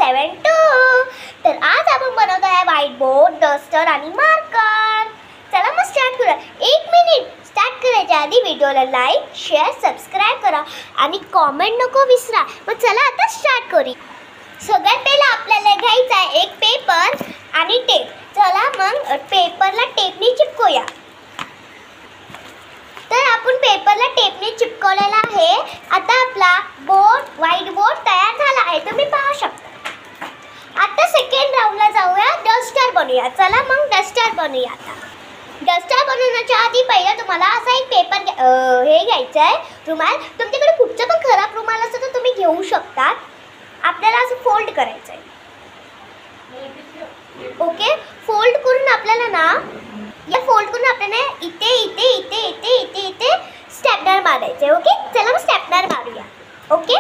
72. तर आज आपण बनवतो आहे व्हाईट बोर्ड, डस्टर आणि मार्कर. चला मग स्टार्ट करूया. 1 मिनिट. स्टार्ट करायच्या आधी व्हिडिओला लाईक, शेअर, सबस्क्राईब करा आणि कॉमेंट नको विसरा. मग चला आता स्टार्ट करू. सगळ्यात पहिला आपल्याला घ्यायचा आहे एक पेपर आणि टेप. चला मग पेपरला टेपने चिपकूया. तर आपण पेपरला टेपने चिपकवलेला आहे. आता आपला बोर्ड, व्हाईट बोर्ड तयार झाला आहे, तुम्ही पाहू शकता. आता सेकंड राऊंडला जाऊया, डस्टर बनवूया. चला मग डस्टर बनवूया. आता डस्टर बनवण्याच्या आधी पहिला तुम्हाला असा एक पेपर हे घ्यायचं आहे, रुमाल. तुमच्याकडे कुठचा पण खराब रुमाल असतो तर तुम्ही घेऊ शकता. आपल्याला असं फोल्ड करायचं आहे. ओके, फोल्ड करून आपल्याला ना या फोल्ड करून आपल्याला इथे इथे इथे इथे इथे इथे स्टॅपनर मारायचे. ओके, चला मग स्टॅपनर मारूया. ओके,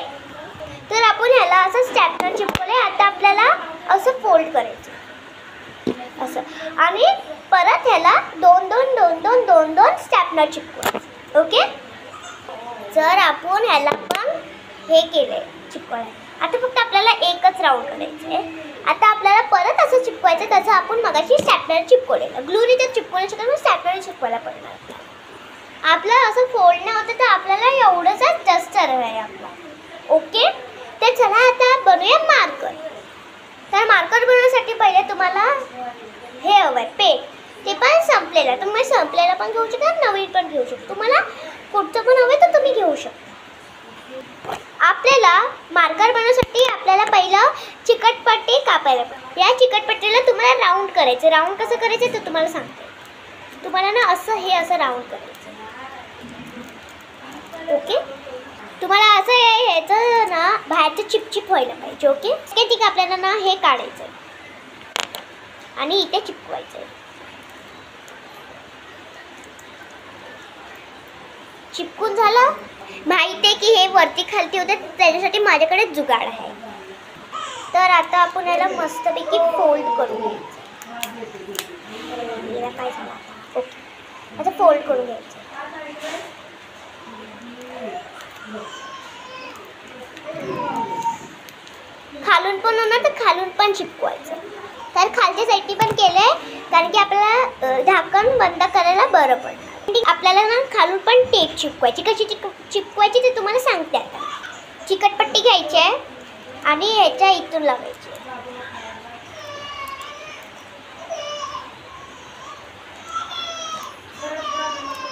तर आपण ह्याला असं स्टॅपनर चिपकवले. आता आपल्याला असं फोल्ड करायचं असं आणि परत ह्याला दोन दोन दोन दोन दोन दोन स्टॅपनर चिपकवायचं. ओके, जर आपण ह्याला पण हे केलंय चिपकवलंय, आता फक्त आपल्याला एकच राऊंड करायचं आहे. आता आपल्याला परत असं चिपकवायचं तसं आपण मगाशी स्टॅपनर चिपकवलेलं. ग्लूने तर चिपकवलं शकत, मग स्टॅपनर चिपकवायला पडणार. आपलं असं फोल्ड नाही होतं तर आपल्याला एवढंच डस्टर आहे आपला. ओके, तर चला आता बनवूया मार्कर. तर मार्कर बनवण्यासाठी पहिले तुम्हाला हे हवं आहे पेन. ते पण संपलेलं, तुम्ही संपलेलं पण घेऊ शकता, नवीन पण घेऊ शकता. तुम्हाला कुठचं पण हवं तर तुम्ही घेऊ शकता. आपल्याला मार्कर बनवण्यासाठी आपल्याला पहिलं चिकटपट्टी कापायला पाहिजे. या चिकटपट्टीला तुम्हाला राऊंड करायचं. राऊंड कसं करायचं ते तुम्हाला सांगते. तुम्हाला ना असं हे असं राऊंड करायचं. ओके, तुम्हाला असं ह्याचं ना बाहेरचं चिपचिप व्हायला पाहिजे. ओके, ठीक. आपल्याला ना हे काढायचं आणि इथे चिपकवायचं. चिपकून झालं. माहिती आहे की हे वरती खालती होते, त्याच्यासाठी माझ्याकडे जुगाड आहे. तर आता आपण याला मस्तपैकी फोल्ड करून घ्यायचं. याला काय झालं? ओके, आता फोल्ड करून घ्यायचं. खालून पण होणार तर खालून पण चिपकवायचं. तर खालच्या साईडनी पण केलंय कारण की आपल्याला झाकण बंद करायला बरं पडणार. आपल्याला ना खालून पण टेप चिपकवायची. कशी चिपकवायची ते तुम्हाला सांगते. आता चिकटपट्टी घ्यायची आहे आणि ह्याच्या इथून लावायची.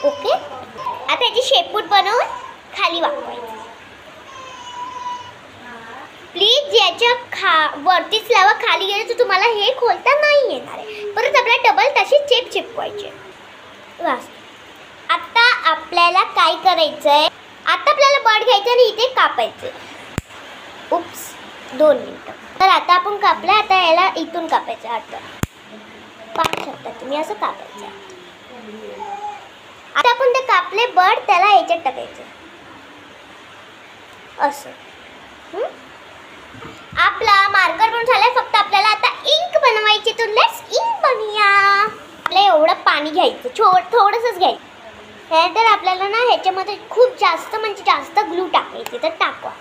ओके, आता याची शेपूट बनवून खाली वाकवायची. प्लीज याच्या वरतीच लावा, खाली गेलं तर तुम्हाला हे खोलता नाही येणार आहे. परत आपल्याला डबल तशी टेप चिपकवायची. वास. आता आपल्याला काय करायचं आहे, आता आपल्याला बर्ड घ्यायचं आणि इथे कापायचं. उप्स, 2 मिनिटं. तर आता आपण कापलं. आता याला इथून कापायचं. आता पाहू शकता तुम्ही असं कापायचं. आता आपण ते कापले बर्ड, त्याला याच्यात टाकायचं असं. आपला मार्कर पण झालाय. फक्त आपल्याला आता इंक बनवायची. तर लेट्स इंक बनवूया. आपल्याला एवढं पाणी घ्यायचं, थोडंसंच घ्यायचं. त्यानंतर आपल्याला ना ह्याच्यामध्ये खूप जास्त म्हणजे जास्त ग्लू टाकायची. तर टाकवा.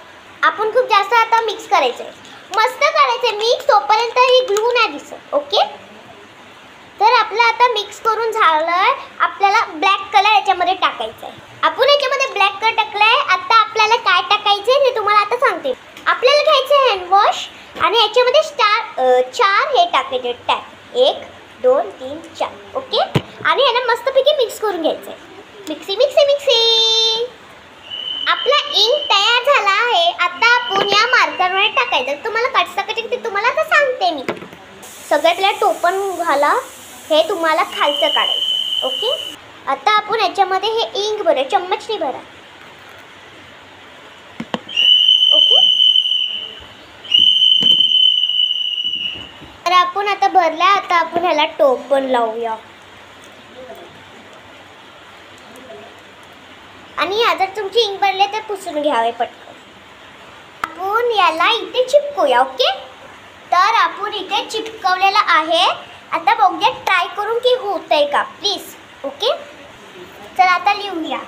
आपण खूप जास्त आता मिक्स करायचं आहे, मस्त करायचं मिक्स तोपर्यंत ही ग्लू नाही दिसत. ओके, तर आपलं आता मिक्स करून झालंय. आपल्याला ब्लॅक कलर याच्यामध्ये टाकायचं आहे. आपण याच्यामध्ये ब्लॅक कलर टाकलाय. आता आपल्याला काय टाकायचं आहे ते तुम्हाला आता सांगते. आपल्याला घ्यायचं आहे हँडवॉश आणि याच्यामध्ये 4 हे टाकायचे टॅप. 1 2 3 4. ओके, आणि ह्याला मस्तपैकी मिक्स करून घ्यायचं आहे. Mixie mixie mixie. आपला इंक तयार झाला आहे. आता आपण या मार्करवर टाकायचं. तुम्हाला कसं करायचं ते तुम्हाला आता सांगते मी. सगळ्यात पहिला टोपण घाला. हे तुम्हाला खालचं काढायचं. ओके, आता आपण याच्यामध्ये हे इंक भरा. चम्मचने भरा. ओके, तर आपण आता भरला. आता आपण ह्याला टोपण लावूया. आणि जर तुमची इंक भरले तर पुसून घ्यावे पटकन. आपण याला इथे चिपकूया. ओके, तर आपण इथे चिपकवलेलं आहे. आता बघूया ट्राय करून की होतंय का प्लीज. ओके, चला आता लिहूया.